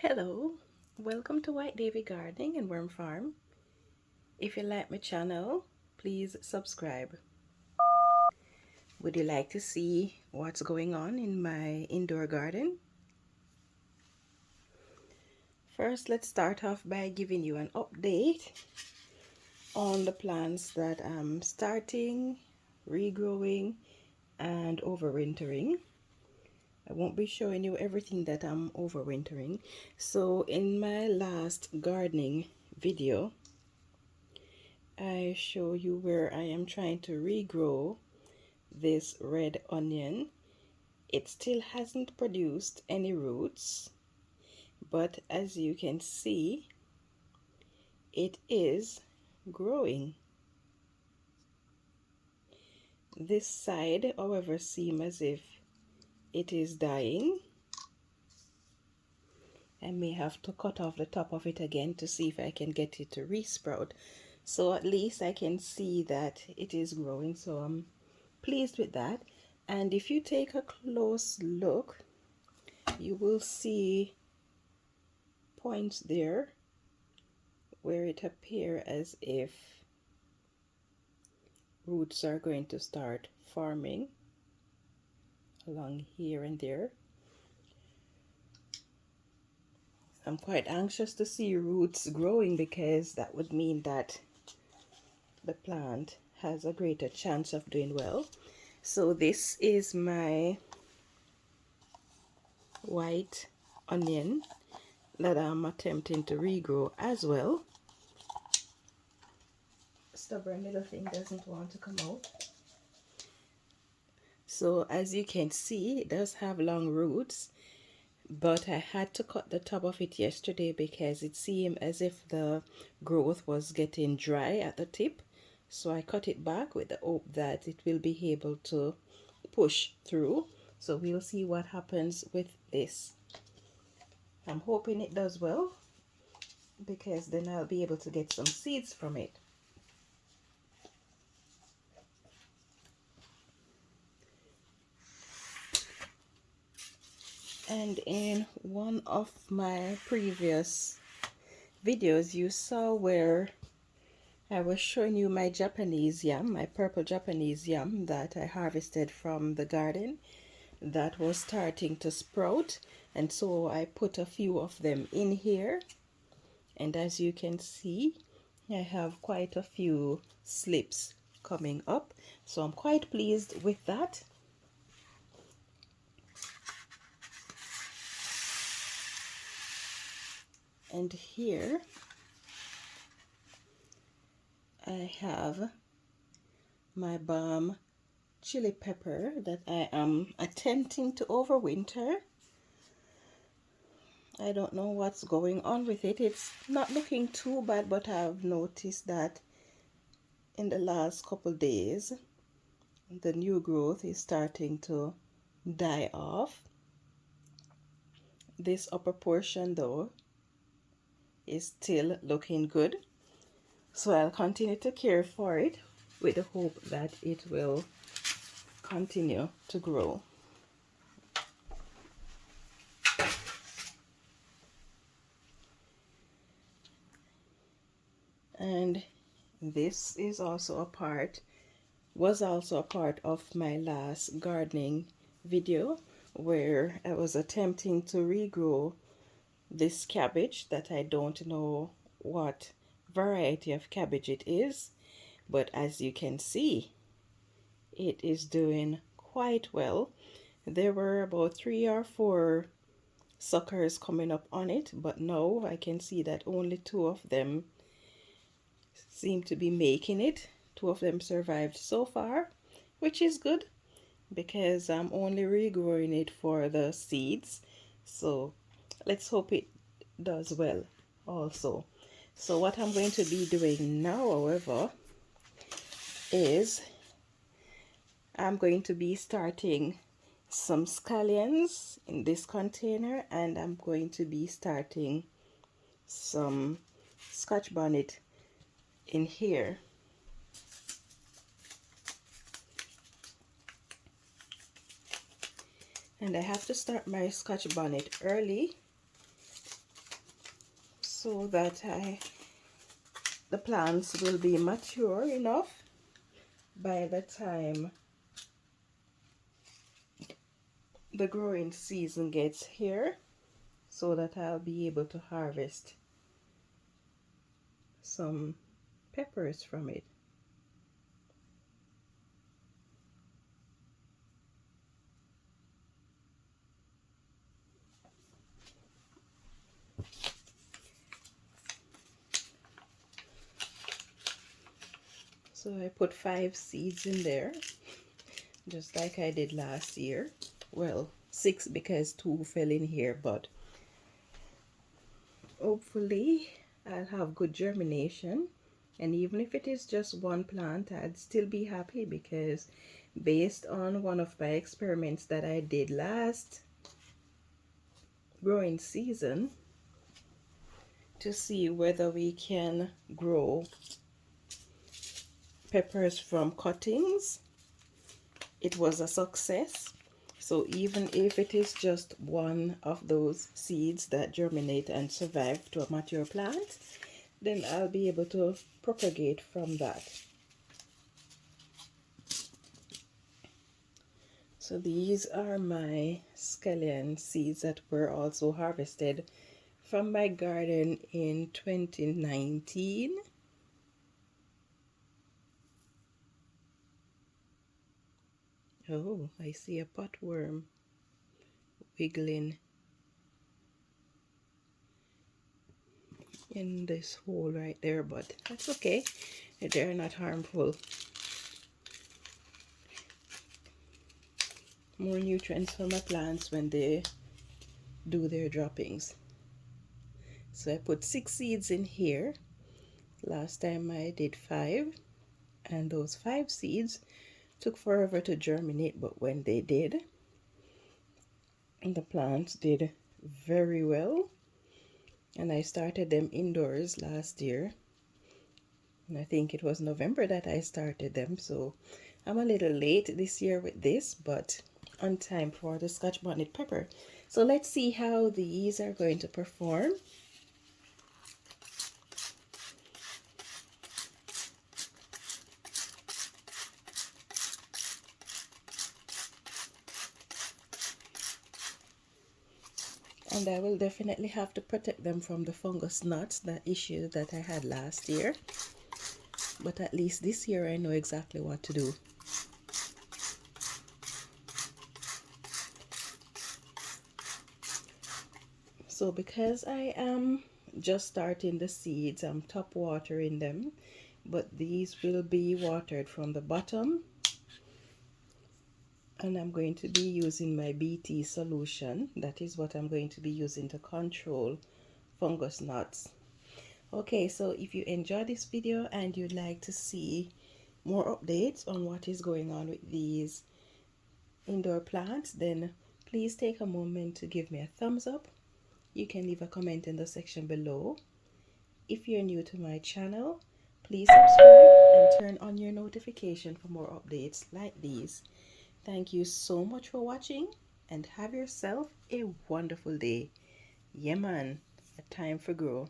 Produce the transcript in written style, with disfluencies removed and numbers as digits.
Hello, welcome to White Davy Gardening and Worm Farm. If you like my channel, please subscribe. Would you like to see what's going on in my indoor garden? First, let's start off by giving you an update on the plants that I'm starting, regrowing, and overwintering. I won't be showing you everything that I'm overwintering. So in my last gardening video, I show you where I am trying to regrow this red onion. It still hasn't produced any roots, but as you can see, it is growing. This side, however, seems as if it is dying. I may have to cut off the top of it again to see if I can get it to resprout. So at least I can see that it is growing, so I'm pleased with that. And if you take a close look, you will see points there where it appears as if roots are going to start forming along here and there. I'm quite anxious to see roots growing because that would mean that the plant has a greater chance of doing well. So this is my white onion that I'm attempting to regrow as well. Stubborn little thing doesn't want to come out. So as you can see, it does have long roots, but I had to cut the top of it yesterday because it seemed as if the growth was getting dry at the tip. So I cut it back with the hope that it will be able to push through. So we'll see what happens with this. I'm hoping it does well because then I'll be able to get some seeds from it. And in one of my previous videos, you saw where I was showing you my Japanese yam, my purple Japanese yam that I harvested from the garden that was starting to sprout. And so I put a few of them in here. And as you can see, I have quite a few slips coming up. So I'm quite pleased with that. And here I have my balm chili pepper that I am attempting to overwinter. I don't know what's going on with it. It's not looking too bad, but I've noticed that in the last couple days the new growth is starting to die off. This upper portion though is still looking good, so I'll continue to care for it with the hope that it will continue to grow. And this is also a part, was also a part of my last gardening video where I was attempting to regrow this cabbage that I don't know what variety of cabbage it is, but as you can see, it is doing quite well. There were about 3 or 4 suckers coming up on it, but now I can see that only 2 of them seem to be making it. 2 of them survived so far, which is good because I'm only regrowing it for the seeds. So let's hope it does well also. So what I'm going to be doing now, however, is I'm going to be starting some scallions in this container, and I'm going to be starting some Scotch bonnet in here. And I have to start my Scotch bonnet early so that the plants will be mature enough by the time the growing season gets here, so that I'll be able to harvest some peppers from it. So I put 5 seeds in there, just like I did last year. Well, 6 because 2 fell in here, but hopefully I'll have good germination. And even if it is just one plant, I'd still be happy, because based on one of my experiments that I did last growing season to see whether we can grow peppers from cuttings, it was a success. So even if it is just one of those seeds that germinate and survive to a mature plant, then I'll be able to propagate from that. So these are my scallion seeds that were also harvested from my garden in 2019. Oh, I see a potworm wiggling in this hole right there, but that's okay. They're not harmful. More nutrients for my plants when they do their droppings. So I put 6 seeds in here. Last time I did 5, and those 5 seeds took forever to germinate, but when they did, the plants did very well. And I started them indoors last year, and I think it was November that I started them, so I'm a little late this year with this, but on time for the Scotch bonnet pepper. So let's see how these are going to perform. And I will definitely have to protect them from the fungus gnats, that issue that I had last year. But at least this year I know exactly what to do. So because I am just starting the seeds, I'm top watering them, but these will be watered from the bottom. And I'm going to be using my BT solution. That is what I'm going to be using to control fungus gnats. Okay, so if you enjoyed this video and you'd like to see more updates on what is going on with these indoor plants, then please take a moment to give me a thumbs up. You can leave a comment in the section below. If you're new to my channel, please subscribe and turn on your notification for more updates like these. Thank you so much for watching, and have yourself a wonderful day. Yeah man, a time for grow.